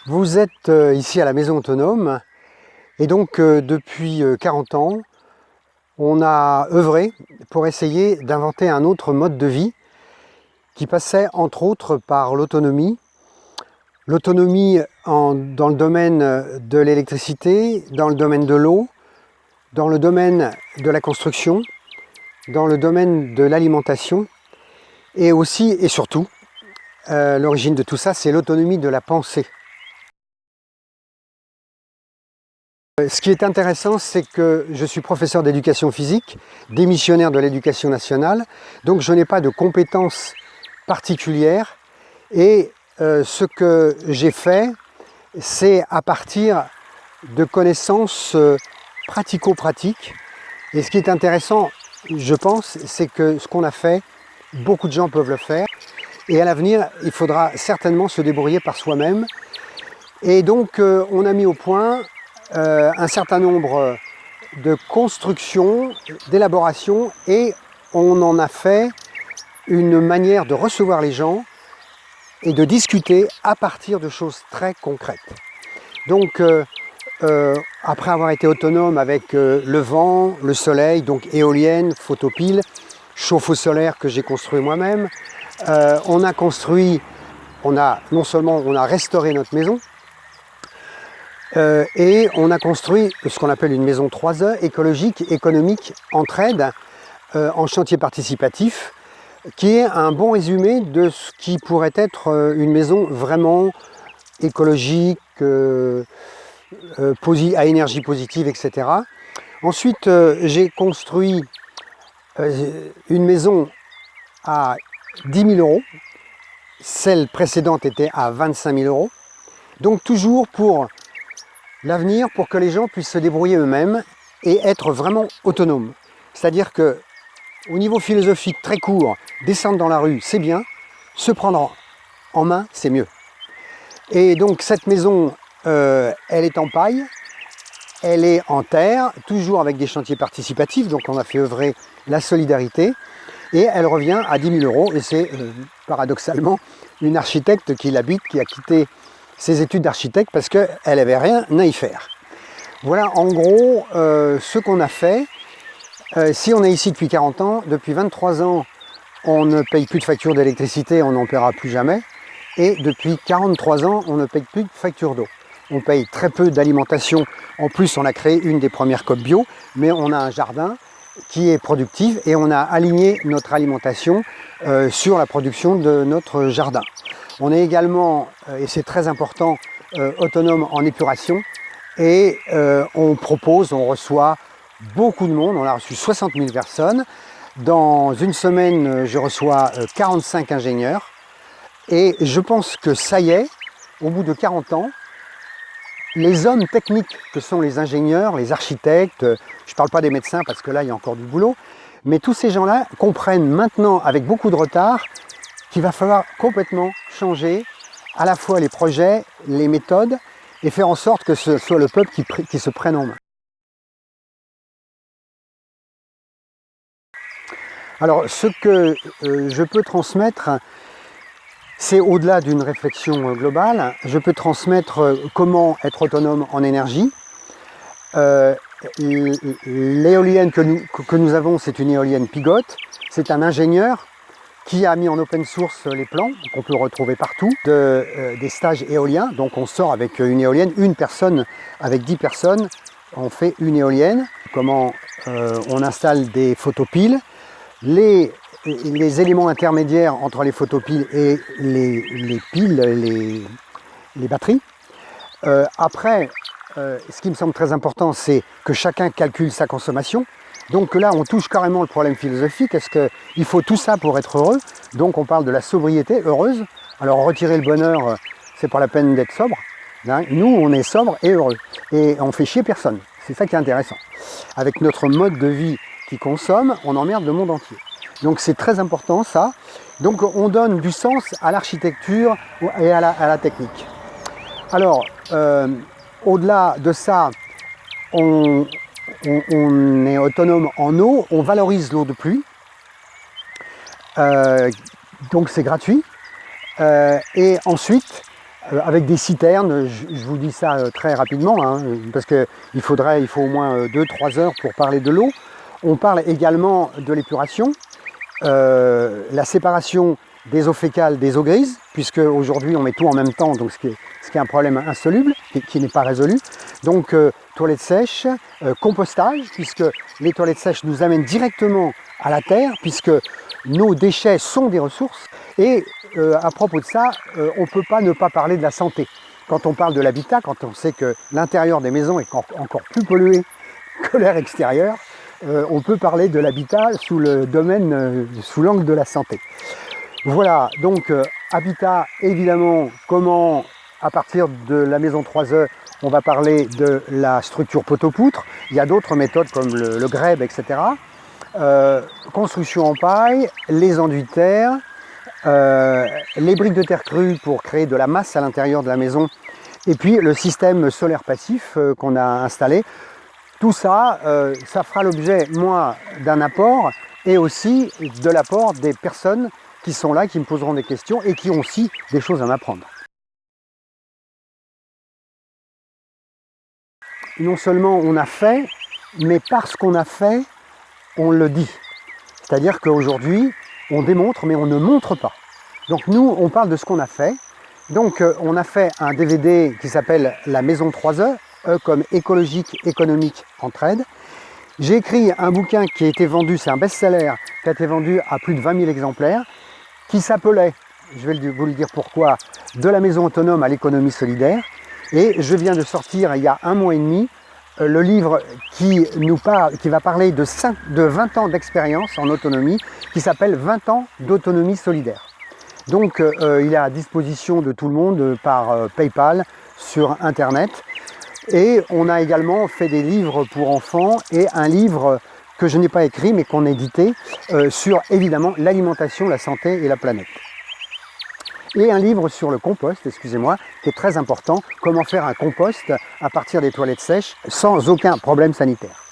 Vous êtes ici à la Maison Autonome et donc depuis 40 ans, on a œuvré pour essayer d'inventer un autre mode de vie qui passait entre autres par l'autonomie. L'autonomie dans le domaine de l'électricité, dans le domaine de l'eau, dans le domaine de la construction, dans le domaine de l'alimentation et aussi et surtout, l'origine de tout ça, c'est l'autonomie de la pensée. Ce qui est intéressant, c'est que je suis professeur d'éducation physique, démissionnaire de l'éducation nationale, donc je n'ai pas de compétences particulières et ce que j'ai fait, c'est à partir de connaissances pratico-pratiques. Et ce qui est intéressant, je pense, c'est que ce qu'on a fait, beaucoup de gens peuvent le faire. Et à l'avenir, il faudra certainement se débrouiller par soi-même. Et donc, on a mis au point un certain nombre de constructions, d'élaborations, et on en a fait une manière de recevoir les gens et de discuter à partir de choses très concrètes. Donc, après avoir été autonome avec le vent, le soleil, donc éolienne, photopile, chauffe-eau solaire que j'ai construit moi-même, on a non seulement on a restauré notre maison, et on a construit ce qu'on appelle une maison 3E, écologique, économique, entraide, en chantier participatif, qui est un bon résumé de ce qui pourrait être une maison vraiment écologique, à énergie positive, etc. Ensuite, j'ai construit une maison à 10 000 euros. Celle précédente était à 25 000 euros. Donc toujours pour l'avenir, pour que les gens puissent se débrouiller eux-mêmes et être vraiment autonomes. C'est-à-dire que, au niveau philosophique très court, descendre dans la rue, c'est bien, se prendre en main, c'est mieux. Et donc cette maison, elle est en paille, elle est en terre, toujours avec des chantiers participatifs, donc on a fait œuvrer la solidarité, et elle revient à 10 000 euros, et c'est paradoxalement une architecte qui l'habite, qui a quitté ses études d'architecte parce qu'elle n'avait rien à y faire. Voilà en gros ce qu'on a fait. Si on est ici depuis 40 ans, depuis 23 ans, on ne paye plus de facture d'électricité, on n'en paiera plus jamais. Et depuis 43 ans, on ne paye plus de facture d'eau. On paye très peu d'alimentation. En plus, on a créé une des premières COP bio, mais on a un jardin qui est productif et on a aligné notre alimentation sur la production de notre jardin. On est également, et c'est très important, autonome en épuration et on reçoit beaucoup de monde. On a reçu 60 000 personnes. Dans une semaine, je reçois 45 ingénieurs et je pense que ça y est, au bout de 40 ans, les hommes techniques que sont les ingénieurs, les architectes, je ne parle pas des médecins parce que là il y a encore du boulot, mais tous ces gens-là comprennent maintenant avec beaucoup de retard qu'il va falloir complètement changer à la fois les projets, les méthodes et faire en sorte que ce soit le peuple qui se prenne en main. Alors ce que je peux transmettre, c'est au-delà d'une réflexion globale, je peux transmettre comment être autonome en énergie. L'éolienne que nous avons, c'est une éolienne Pigot, c'est un ingénieur qui a mis en open source les plans, qu'on peut retrouver partout, des stages éoliens. Donc on sort avec une éolienne, une personne avec 10 personnes, on fait une éolienne. Comment on installe des photopiles, les éléments intermédiaires entre les photopiles et les piles, les batteries. Après, ce qui me semble très important, c'est que chacun calcule sa consommation. Donc là, on touche carrément le problème philosophique. Est-ce qu'il faut tout ça pour être heureux? Donc on parle de la sobriété heureuse. Alors retirer le bonheur, c'est pas la peine d'être sobre. Nous, on est sobre et heureux. Et on fait chier personne. C'est ça qui est intéressant. Avec notre mode de vie qui consomme, on emmerde le monde entier. Donc c'est très important ça. Donc on donne du sens à l'architecture et à la technique. Alors, au-delà de ça, on est autonome en eau, on valorise l'eau de pluie, donc c'est gratuit. Et ensuite, avec des citernes. Je vous dis ça très rapidement, hein, parce qu'il faut au moins 2-3 heures pour parler de l'eau. On parle également de l'épuration, la séparation des eaux fécales des eaux grises, puisque aujourd'hui on met tout en même temps, donc ce qui est un problème insoluble, qui n'est pas résolu. Donc toilettes sèches, compostage, puisque les toilettes sèches nous amènent directement à la terre, puisque nos déchets sont des ressources. Et à propos de ça, on ne peut pas ne pas parler de la santé. Quand on parle de l'habitat, quand on sait que l'intérieur des maisons est encore plus pollué que l'air extérieur, on peut parler de l'habitat sous le domaine, sous l'angle de la santé. Voilà, donc habitat, évidemment, comment, à partir de la maison 3E, on va parler de la structure poteau-poutre. Il y a d'autres méthodes comme le grèbe, etc. Construction en paille, les enduits de terre, les briques de terre crue pour créer de la masse à l'intérieur de la maison, et puis le système solaire passif qu'on a installé. Tout ça, ça fera l'objet, moi, d'un apport et aussi de l'apport des personnes qui sont là, qui me poseront des questions et qui ont aussi des choses à m'apprendre. Non seulement on a fait, mais parce qu'on a fait, on le dit. C'est-à-dire qu'aujourd'hui, on démontre, mais on ne montre pas. Donc nous, on parle de ce qu'on a fait. Donc on a fait un DVD qui s'appelle La Maison 3E, E comme écologique, économique, entraide. J'ai écrit un bouquin qui a été vendu, c'est un best-seller, qui a été vendu à plus de 20 000 exemplaires, qui s'appelait, je vais vous le dire pourquoi, De la maison autonome à l'économie solidaire. Et je viens de sortir il y a 1 mois et demi le livre qui va parler de 20 ans d'expérience en autonomie, qui s'appelle 20 ans d'autonomie solidaire. Donc il est à disposition de tout le monde par PayPal sur Internet. Et on a également fait des livres pour enfants et un livre que je n'ai pas écrit mais qu'on a édité sur évidemment l'alimentation, la santé et la planète. Et un livre sur le compost, excusez-moi, qui est très important, comment faire un compost à partir des toilettes sèches sans aucun problème sanitaire.